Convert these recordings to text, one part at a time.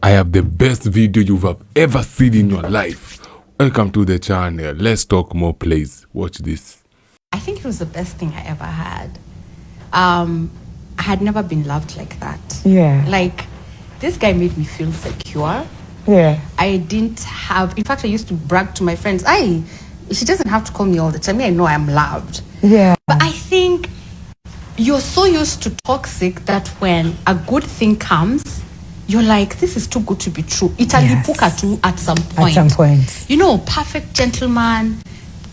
I have the best video you have ever seen in your life. Welcome to the channel. Let's talk more, please. Watch this. I think it was the best thing I ever had. I had never been loved like that. Yeah. Like, this guy made me feel secure. Yeah. I didn't have, in fact, I used to brag to my friends, she doesn't have to call me all the time. I know I'm loved. Yeah. But I think you're so used to toxic that when a good thing comes, you're like, this is too good to be true. Italipuka too at some point. At some point. You know, perfect gentleman,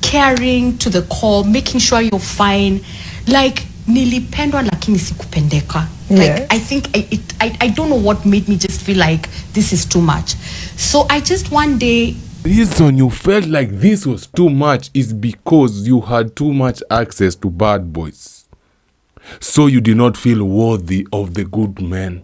caring to the core, making sure you're fine. Like, nilipendwa lakini sikupendeka. Like, I think I don't know what made me just feel like this is too much. So I just one day... The reason you felt like this was too much is because you had too much access to bad boys. So you did not feel worthy of the good men.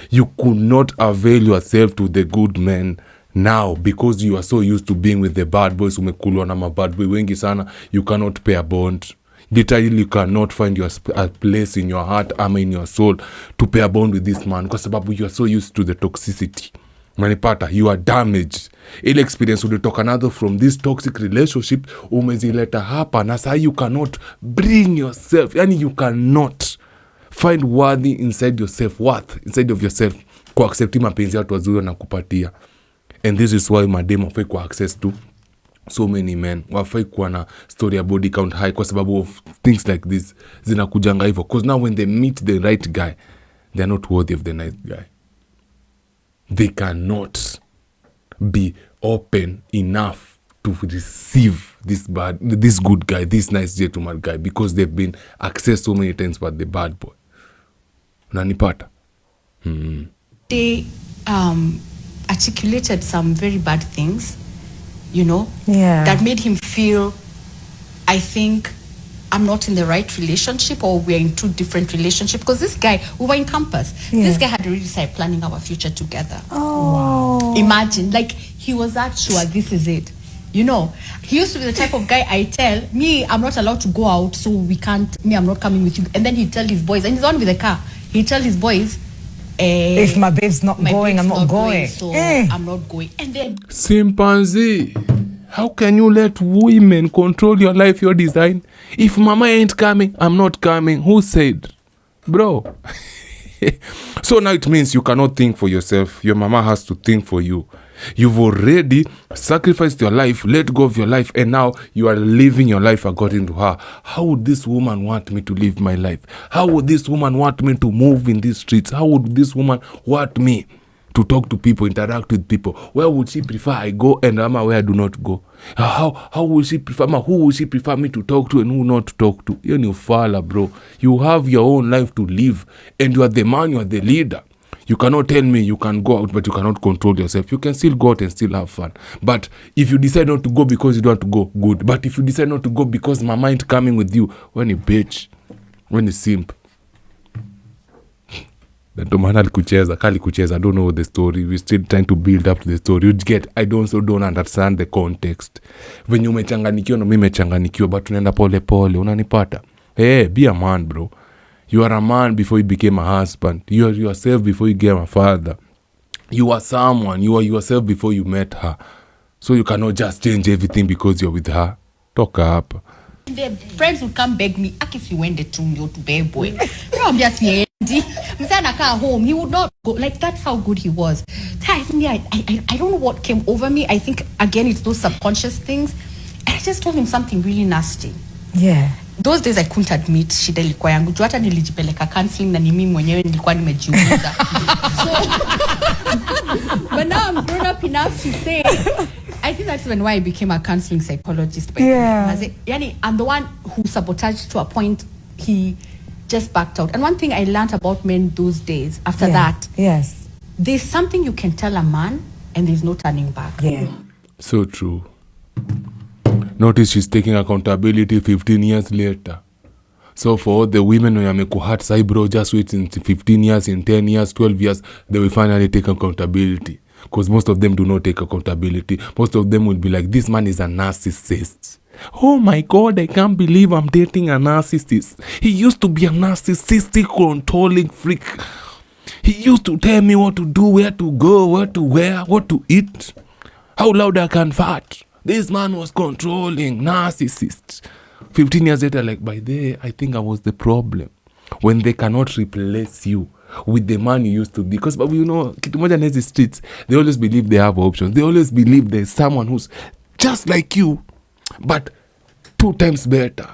You could not avail yourself to the good men now because you are so used to being with the bad boys. Umekulwa na mabad boy wengi sana. You cannot pay a bond. Literally, you cannot find a place in your heart or in your soul to pay a bond with this man because you are so used to the toxicity. Manipata, you are damaged. Ile experience ulitoka nazo from this toxic relationship umezileta hapa na saa you cannot bring yourself. Yani you cannot find worthy inside yourself, worth inside of yourself kwa accepti mapenzi ya watu wazuri na kupatia. And this is why madem wafai kwa access to so many men. Wafai kuwa na story ya body count high kwa sababu of things like this zinakujanga hivyo. Because now when they meet the right guy, they are not worthy of the nice guy. They cannot be open enough to receive this good guy, this nice gentleman guy, because they've been accessed so many times by the bad boy. Nanipata. They articulated some very bad things, you know, that made him feel, I think, I'm not in the right relationship or we're in two different relationships. Because this guy, we were in campus. This guy had already started planning our future together. Oh. Wow. Imagine, like, he was that sure this is it. You know, he used to be the type of guy I tell, me, I'm not allowed to go out, so I'm not coming with you. And then he'd tell his boys, and he's on with the car, he'd tell his boys, if my babe's not going, I'm not going. So I'm not going. And then... Chimpanzee, how can you let women control your life, your design? If mama ain't coming, I'm not coming. Who said? Bro. So now it means you cannot think for yourself. Your mama has to think for you. You've already sacrificed your life, let go of your life, and now you are living your life according to her. How would this woman want me to live my life? How would this woman want me to move in these streets? How would this woman want me to talk to people, interact with people? Where would she prefer I go and where I do not go? How would she prefer who would she prefer me to talk to and who not to talk to? You're new fella, bro. You have your own life to live and you are the man, you are the leader. You cannot tell me you can go out but you cannot control yourself. You can still go out and still have fun. But if you decide not to go because you don't want to go, good. But if you decide not to go because mama ain't coming with you, when you bitch, when you simp. Kali kucheza. I don't know the story. We're still trying to build up the story. You get, I don't understand the context. When you umechanganikiwa na mimi nimechanganikiwa, but tunaenda pole pole, unanipata? Hey, be a man, bro. You are a man before you became a husband. You are yourself before you became a father. You are someone. You are yourself before you met her. So you cannot just change everything because you're with her. Toka hapa. The friends would come beg me, if you went to bed boy. No, I'm just here. Home, he would not go. Like, that's how good he was. I don't know what came over me. I think, again, it's those subconscious things. And I just told him something really nasty. Yeah. Those days I couldn't admit shida ilikuwa yangu. Hata nilijipeleka counseling na ni mimi mwenyewe nilikuwa nimejiuliza. But now I'm grown up enough to say, I think that's why I became a counseling psychologist. Yani, I'm the one who sabotaged to a point he just backed out. And one thing I learned about men those days, after that, there's something you can tell a man and there's no turning back. Yeah. So true. Notice she's taking accountability 15 years later. So for all the women who are mekuhat sai bro, just wait in 15 years, in 10 years, 12 years, they will finally take accountability. Because most of them do not take accountability. Most of them will be like, this man is a narcissist. Oh my God, I can't believe I'm dating a narcissist. He used to be a narcissistic, controlling freak. He used to tell me what to do, where to go, where to wear, what to eat, how loud I can fart. This man was controlling, narcissist. 15 years later, like, by the way, I think I was the problem. When they cannot replace you with the man you used to be. Because, you know, kitu moja na hizi streets, they always believe they have options. They always believe there's someone who's just like you, but 2 times better.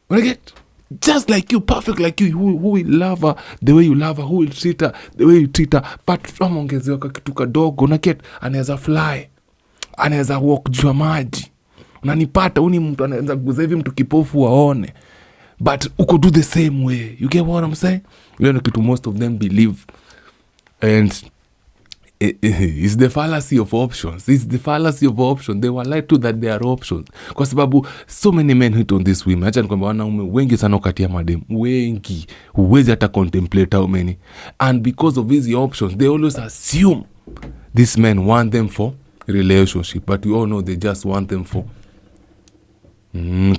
When I get just like you, perfect like you, who will love her the way you love her, who will treat her the way you treat her, but amongezewa kitu kadogo, na get anaweza fly, anaweza walk juu ya maji. Unanipata, uni mtu anaweza kuguza hivi mtu kipofu waone, but uko do the same way. You get what I'm saying? You know, kitu most of them believe, and it's the fallacy of options. It's the fallacy of options. They were lied to that they are options. Kwa sababu so many men hit on this women. Acha nikwambia wanaume wengi sana ukatia madem. Wengi. Huwezi hata contemplate how many. And because of these options, they always assume these men want them for relationship. But we all know they just want them for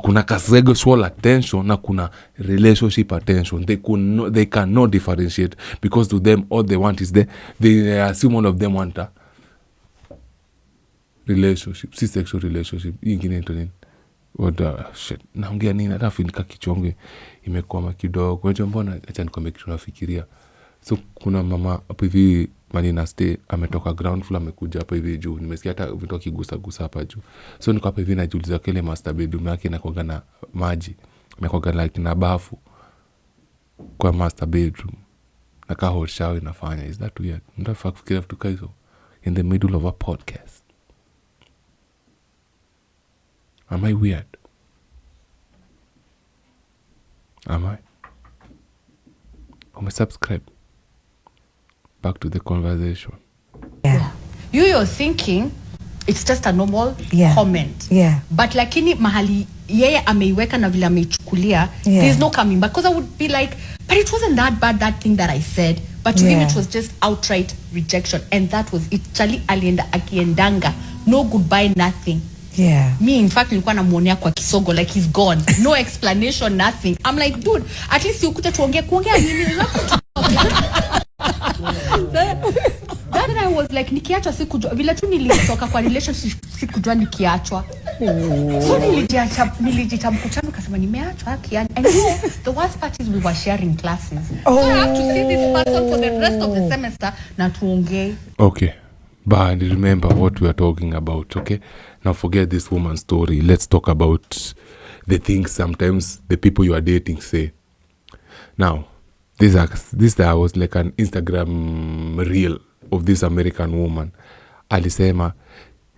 kuna sexual attention na kuna relationship attention. They cannot differentiate, because to them all they want is they assume all of them want a relationship, si sexual relationship. Ingine ito nini? Shit. Naongea nini? Hata finika kichonge imekwama kidogo. Unajua mbona, acha nikwambie kitu nafikiria. So kuna mama hapo hivi Manina stay, ametoka ground floor amekuja hapa hivi juu. Nimesikia hata vitu akigusa hapa juu. So niko hapa hivi najiuliza kile master bedroom yake inakuwa na maji. Imekuwa like na bafu kwa master bedroom. Na ka hot shower inafanya. Is that weird? Mtafaka kufikiria vitu kaizo in the middle of a podcast. Am I weird? Am I? Subscribe. Back to the conversation. Yeah. You're thinking it's just a normal comment. Yeah. But lakini mahali yeye ameiweka na vile ameichukulia, there's no coming back. Because I would be like, but it wasn't that bad, that thing that I said. But to him it was just outright rejection. And that was it. Chali alienda akiendanga. No goodbye, nothing. Yeah. Me, in fact, nilikuwa namuonea kwa kisogo, like he's gone. No explanation, nothing. I'm like, dude, at least you kuja tuongea nini? Then I was like, nikiachwa sikujua. Vile tu nilitoka kwa relationship sikujua nikiachwa. So nilijicha mkutano kasema nimeachwa haki. And the worst part is we were sharing classes. So I have to see this person for the rest of the semester na tuongee. Okay. But remember what we are talking about, okay? Now forget this woman's story. Let's talk about the things sometimes the people you are dating say. Now, this was like an Instagram reel of this American woman. Alisema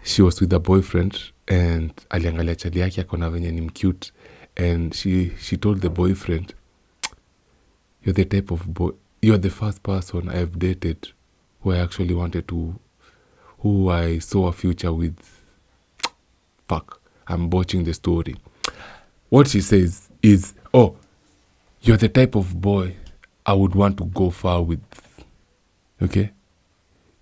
she was with a boyfriend and aliangalia chali yake akona venye ni cute, and she told the boyfriend, you're the type of boy, you're the first person I've dated who I actually wanted to, who I saw a future with. Fuck, I'm botching the story. What she says is, oh, you're the type of boy I would want to go far with. Okay?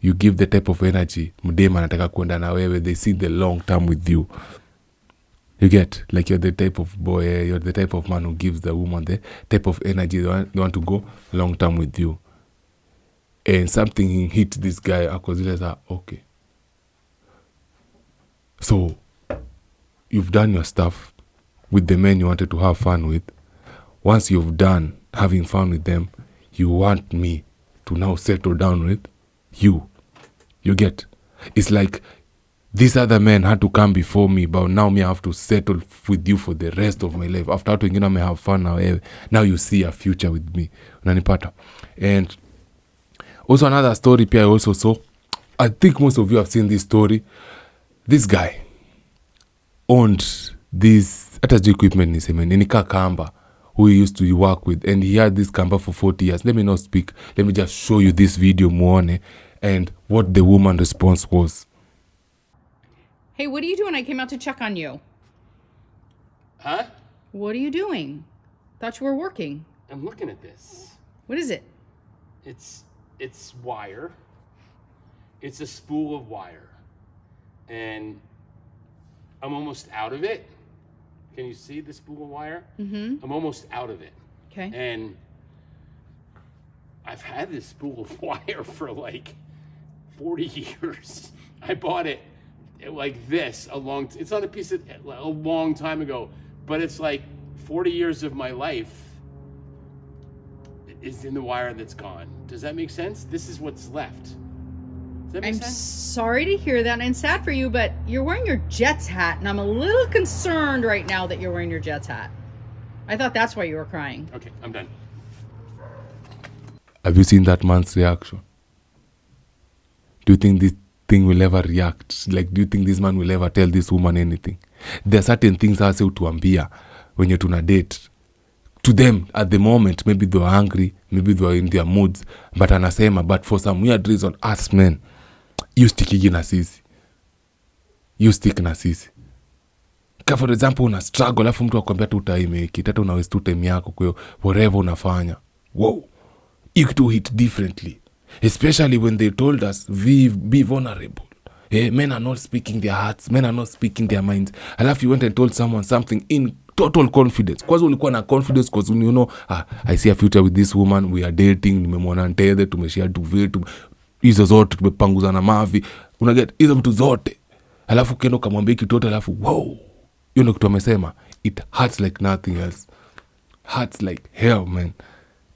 You give the type of energy mdema anataka kuenda na wewe, they see the long term with you. You get? Like you're the type of boy, you're the type of man who gives the woman the type of energy they want to go long term with you. And something hit this guy, akozile okay. So, you've done your stuff with the men you wanted to have fun with. Once you've done having fun with them, you want me to now settle down with you. You get? It's like these other men had to come before me, but now me I have to settle with you for the rest of my life. After that, you know, me have fun now you see a future with me. Unanipata? And also another story I also saw. I think most of you have seen this story. This guy owned this equipment ninika kamba who he used to work with, and he had this kamba for 40 years. Let me not speak. Let me just show you this video muone and what the woman's response was. Hey, what are you doing? I came out to check on you. Huh? What are you doing? Thought you were working. I'm looking at this. What is it? It's wire. It's a spool of wire. And I'm almost out of it. Can you see the spool of wire? Mm-hmm. I'm almost out of it. Okay. And I've had this spool of wire for like 40 years. I bought it like this it's not a piece of, a long time ago, but it's like 40 years of my life is in the wire that's gone. Does that make sense? This is what's left. Does that make sense? Sorry to hear that, and I'm sad for you, but you're wearing your Jets hat, and I'm a little concerned right now that you're wearing your Jets hat. I thought that's why you were crying. Okay, I'm done. Have you seen that man's reaction? Do you think this thing will ever react? Like, do you think this man will ever tell this woman anything? There are certain things hasa utuambia when you're tuna date. To them, at the moment, maybe they were angry, maybe they were in their moods, but anasema, but for some weird reason, us men, you stickigi na sisi. You stick na sisi. For example, una struggle, alafu mtu akwambia tu utaimeki, tata una waste time yako kwa whatever unafanya. Wow. You to hit differently. Especially when they told us, be vulnerable. Men are not speaking their hearts. Men are not speaking their minds. Alafu you went and told someone something in total confidence. Kwazo ulikuwa na confidence because you know, I see a future with this woman. We are dating. Nimemwona ntede. Tumeshare duvet. Hizo zote. Tumepanguza na mavi. Unaget. Hizo vitu zote. Alafu kendo kamwambia kitoto. Alafu wow. You know kitu amesema. It hurts like nothing else. Hurts like hell, man.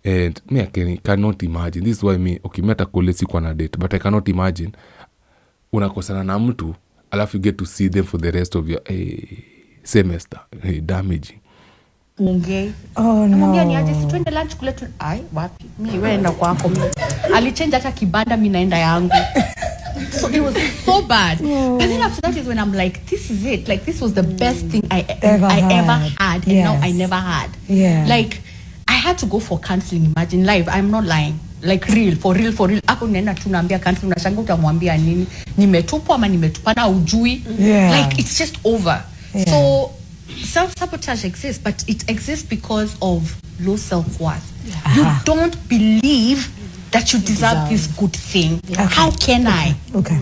And me, I cannot imagine. This is why me, okay, meta kule siku na date, but I cannot imagine unakosana na mtu, alafu you get to see them for the rest of your semester. Damaging. Unge. Oh no. Namwambia ni aje si twende lunch kule tu. Ai, wapi? Mimi wewe enda kwako. Alichange hata kibanda mimi naenda yangu. So it was so bad. No. And then after that is when I'm like, this is it. Like this was the best thing I Ever ever had. had. And Yes. now I never had. Yeah. Like I had to go for counseling. Imagine live. I'm not lying. Like real. Hapo nenda tu naambia counseling. Unashanga utamwambia nini? Nimetupwa ama nimetupana ujui. Yeah. Like it's just over. Yeah. So self-sabotage exists, but it exists because of low self-worth. You don't believe that you deserve this good thing. How can I? Okay.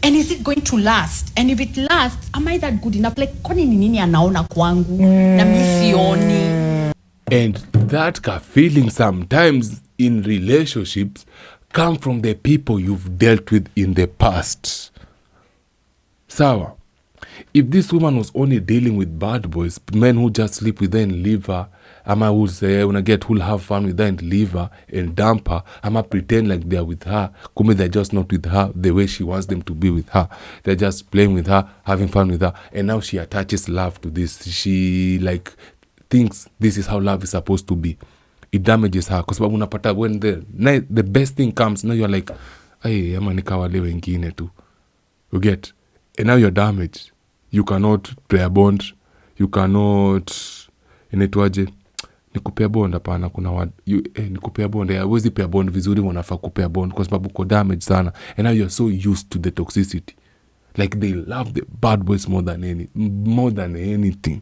And is it going to last? And if it lasts, am I that good enough? Like, kwani ni nini anaona kwangu? Na mimi sioni. And that feeling sometimes in relationships come from the people you've dealt with in the past. Sawa. If this woman was only dealing with bad boys, men who just sleep with her and leave her, I'ma will say, who'll have fun with her and leave her and dump her, I'ma pretend like they're with her. Kume, they're just not with her the way she wants them to be with her. They're just playing with her, having fun with her. And now she attaches love to this. She thinks this is how love is supposed to be. It damages her. Kwa sababu unapata when the best thing comes, now you're like, ay, ama nikawale wengine tu. You get? And now you're damaged. You cannot play a bond. You cannot... Inaitwaje? Nikupea bond hapana kuna word. Nikupea bond. Hawezi pea bond vizuri wanafaa kupea bond kwa sababu uko damaged sana. And now you're so used to the toxicity. Like they love the bad boys more than anything.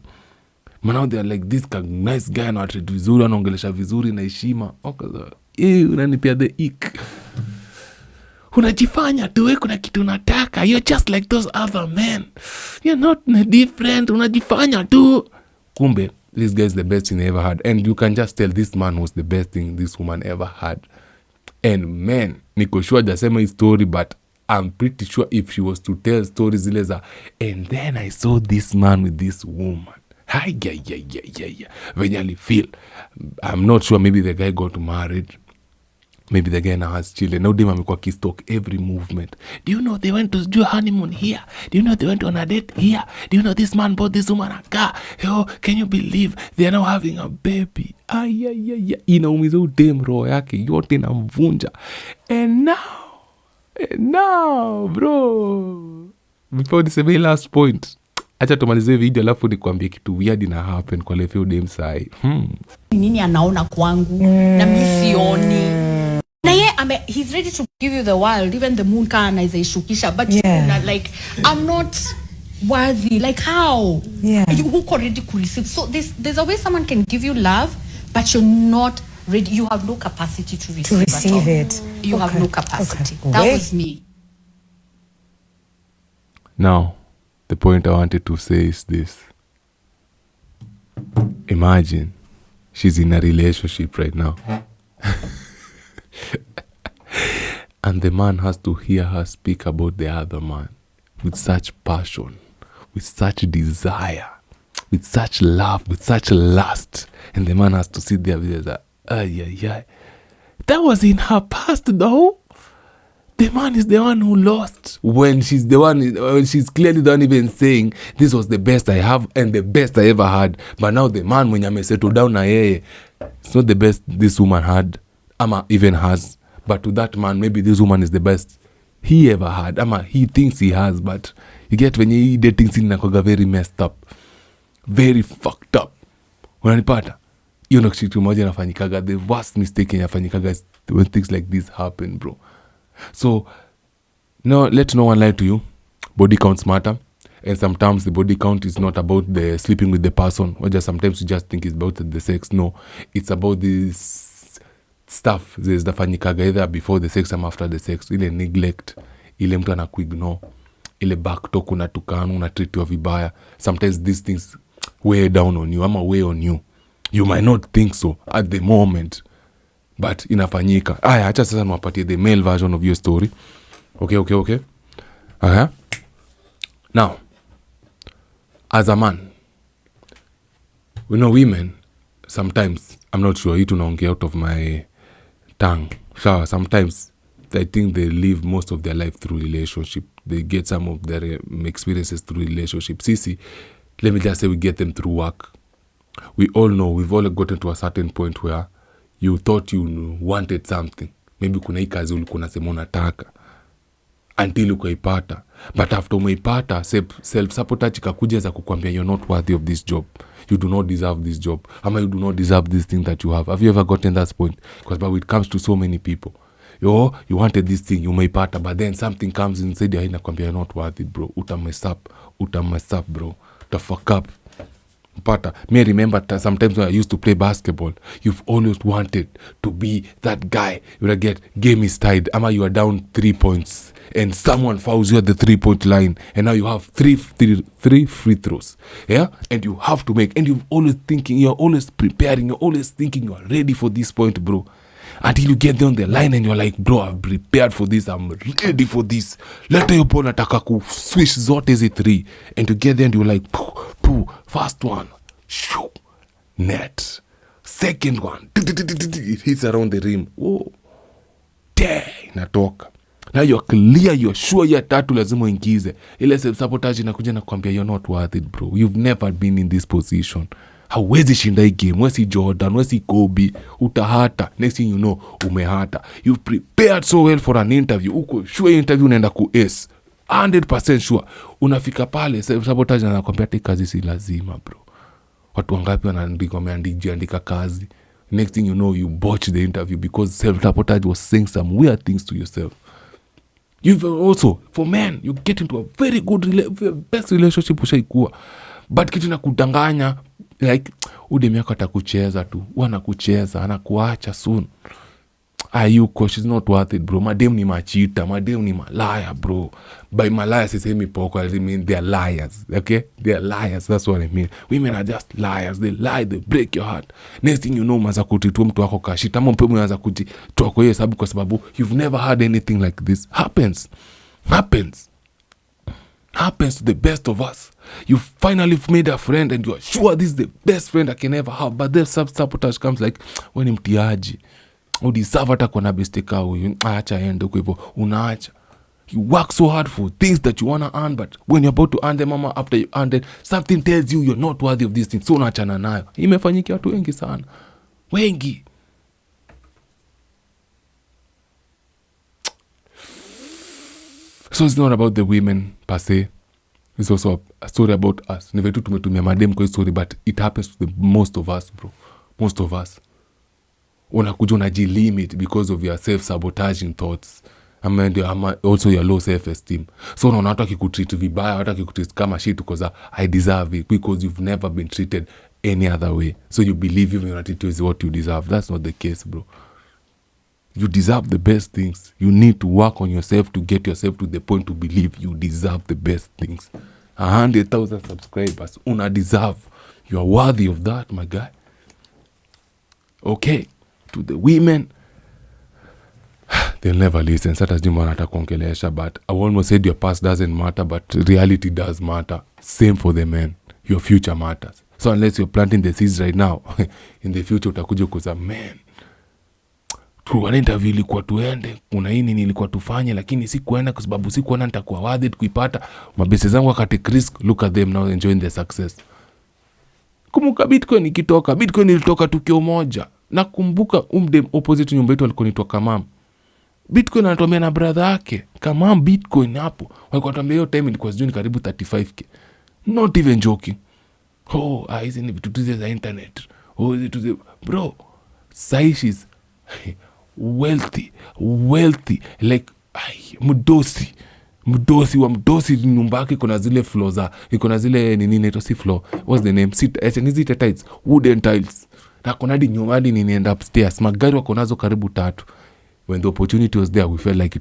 But now they're like this nice guy na treat vizuri, anaongelesha vizuri na heshima. Unanipea the ick. Unajifanya tu kuna kitu unataka. You're just like those other men. You're not different. Unajifanya tu. Kumbe, this guy is the best thing they ever had. And you can just tell this man was the best thing this woman ever had. And man, niko sure jasema his story, but I'm pretty sure if she was to tell stories zile za, and then I saw this man with this woman. Venye alifeel. I'm not sure, maybe the guy got married. Maybe the guy now has children. Now dem amekuwa kistalk every movement. Do you know they went to do a honeymoon here? Do you know they went on a date here? Do you know this man bought this woman a car? Oh, can you believe they are now having a baby? Inaumiza udem roho yake yote inamvunja. And now, bro. Before this very last point, acha tumalize video alafu nikwambie kitu weird ina happen kwa level dem sai. Nini anaona kwangu na mimi sioni. Na he's ready to give you the world, even the moon can ishukisha, but you're like, I'm not worthy. Like how? Yeah. You who already could receive. So there's a way someone can give you love, but you're not ready. You have no capacity to receive it. You have no capacity. Okay. That was me. Now, the point I wanted to say is this. Imagine she's in a relationship right now. And the man has to hear her speak about the other man with such passion, with such desire, with such love, with such lust. And the man has to sit there with her, that was in her past though. The man is the one who lost when she's clearly the one even saying this was the best I have and the best I ever had. But now the man when you settle down na yeye, it's not the best this woman had, ama even has. But to that man, maybe this woman is the best he ever had, ama he thinks he has. But you get when you dating scene nakoga very messed up, very fucked up. Unanipata? Hiyo ndo kitu moja inafanyikaga. The worst mistake inafanyikaga is when things like this happen, bro. So, no, let no one lie to you. Body counts matter. And sometimes the body count is not about the sleeping with the person. Or just sometimes you just think it's about the sex. No, it's about this stuff. There's the fanyikaga either before the sex or after the sex. Ile neglect. Ile mtu anakuignore. Ile backtalk unatukana, unatreatiwa vibaya. Sometimes these things weigh down on you. Ama weigh on you. You might not think so at the moment. But inafanyika. Aya, acha sasa niwapatie the male version of your story. Okay. Okay. Now, as a man, we know women, sometimes, I'm not sure, hii tunaongea out of my tongue. Sure, sometimes, I think they live most of their life through relationship. They get some of their experiences through relationship. Sisi, let me just say we get them through work. We all know, we've all gotten to a certain point where you thought you wanted something. Maybe kuna hii kazi ulikuwa unasema unataka. Until ukaipata. But after umeipata, self-sabotage ikakuja za kukwambia you're not worthy of this job. You do not deserve this job. Ama you do not deserve this thing that you have. Have you ever gotten that point? Because but it comes to so many people. You wanted this thing, umeipata, but then something comes inside your head inakwambia you're not worthy, bro. Utamess up, bro. Fuck up. But me remember sometimes when I used to play basketball, you've always wanted to be that guy. You would get game is tied. Ama you are down 3 points and someone fouls you at the 3-point line and now you have three free throws. Yeah? And you have to make, and you're always thinking, you're always preparing, you're always thinking you are ready for this point, bro. Until you get there on the line and you're like, bro, I've prepared for this, I'm ready for this. Later your ball nataka ku swish zote zi 3. And you get there and you're like, poo, first one, shoo, net. Second one, it hits around the rim. Oh, dang, natoka. Now you're clear, you're sure ya tatu lazima ingize. Ile self-sabotage inakuja na kuambia you're not worth it, bro. You've never been in this position. Hawezi shinda hii game. Wesi Jordan, wesi Kobe. Utahata. Next thing you know, umehata. You've prepared so well for an interview. Uko sure interview unaenda ku-ace. 100% sure. Unafika pale, self-sabotage anakuambia hata kazi si lazima, bro. Watu wangapi wameandika kazi. Next thing you know, you botch the interview because self-sabotage was saying some weird things to yourself. You've also, for men, you get into a very good, best relationship ushaikuwa. But kitu na kudanganya, like, udemi yako atakucheza tu. Wanakucheza, anakuacha soon. Ayuko, she's not worth it, bro. Madem ni machita, madem ni malaya, bro. By malaya, sisemi poko, I mean they're liars, okay? They're liars, that's what I mean. Women are just liars. They lie, they break your heart. Next thing you know, maza kutitua mtu wako kashita. Ama mpe mwaza kutitua kwa hiyo sababu kwa sababu you've never had anything like this. Happens to the best of us. You finally made a friend and you are sure this is the best friend I can ever have. But then self-sabotage comes like, when ni mtiaji. Udeserve hata kwa na beste ka huyu. Acha ende kwa hivyo. Unaacha. You work so hard for things that you want to earn, but when you're about to earn them, mama, after you earn it, something tells you you're not worthy of these things. So unaachana nayo. Imefanyikia watu wengi sana. Wengi. So it's not about the women per se. It's also a story about us. Nivetu tumetumia madem kwa story, but it happens to the most of us, bro. Most of us. Unakuja unajilimit because of your self-sabotaging thoughts. Ama also your low self-esteem. So unaona watu akikutreat vibaya, watu akikutreat kama shit because I deserve it, because you've never been treated any other way. So you believe even your attitude is what you deserve. That's not the case, bro. You deserve the best things. You need to work on yourself to get yourself to the point to believe you deserve the best things. 100,000 subscribers. Una deserve. You are worthy of that, my guy. Okay. To the women, they'll never listen. Sasa sijui mbona atakuongelesha, but I almost said your past doesn't matter, but reality does matter. Same for the men. Your future matters. So unless you're planting the seeds right now, in the future utakuja kuza, man, tuwana interview ilikuwa tuende, kuna hii nini ilikuwa tufanye, lakini sikuenda kwa sababu sikuona nitakuwa worth it kuipata. Mabese zangu wakati risk, look at them now enjoying their success. Kumbuka Bitcoin ikitoka, Bitcoin ilitoka tukio moja. Nakumbuka umde opposite nyumba yetu alikuwa anaitwa Kamam. Bitcoin anatumia na brother yake. Kamam Bitcoin hapo. Walikuwa tuambia hiyo time ilikuwa sijui karibu 35k. Not even joking. Hizi ni vitu tuze za internet. Hizi tuze, bro. She's wealthy. Like, mdosi nyumba yake iko na zile floor za, iko na zile nini inaitwa si floor. What's the name? Hizi tiles, wooden tiles. Na kuna hadi nyumba hadi nini end upstairs. Magari wako nazo karibu 3. When the opportunity was there, we felt like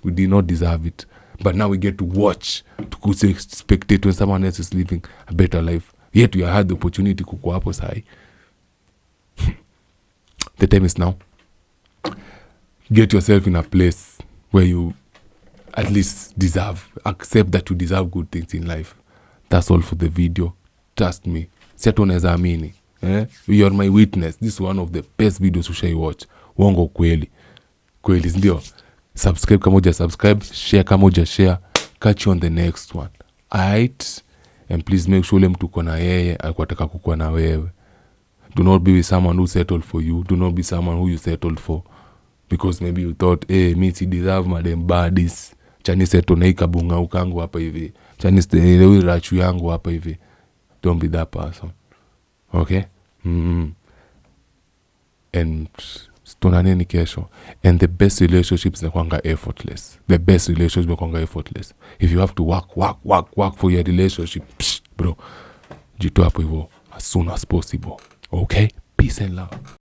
we did not deserve it. But now we get to watch, to spectate when someone else is living a better life. Yet we had the opportunity kuko hapo sahi. The time is now. Get yourself in a place where you at least accept that you deserve good things in life. That's all for the video. Trust me. Seto unaweza amini. You are my witness. This is one of the best videos ushai watch. Wongo kweli. Kweli ndio. Subscribe kama uja subscribe. Share kama uja share. Catch you on the next one. Alright? And please make sure ule mtu uko na yeye alikuwa ataka kukuwa na wewe. Do not be with someone who settled for you. Do not be someone who you settled for. Because maybe you thought, me si deserve madem badis. Chani settle na ikabunga ukangu hapa hivi. Chani stelewi rachu yangu hapa hivi. Don't be that person. Okay? And stonaneni kesho. And the best relationships nakwanga effortless. The best relationships nakwanga effortless. If you have to work for your relationship, bro, jito hapo hivyo as soon as possible. Okay? Peace and love.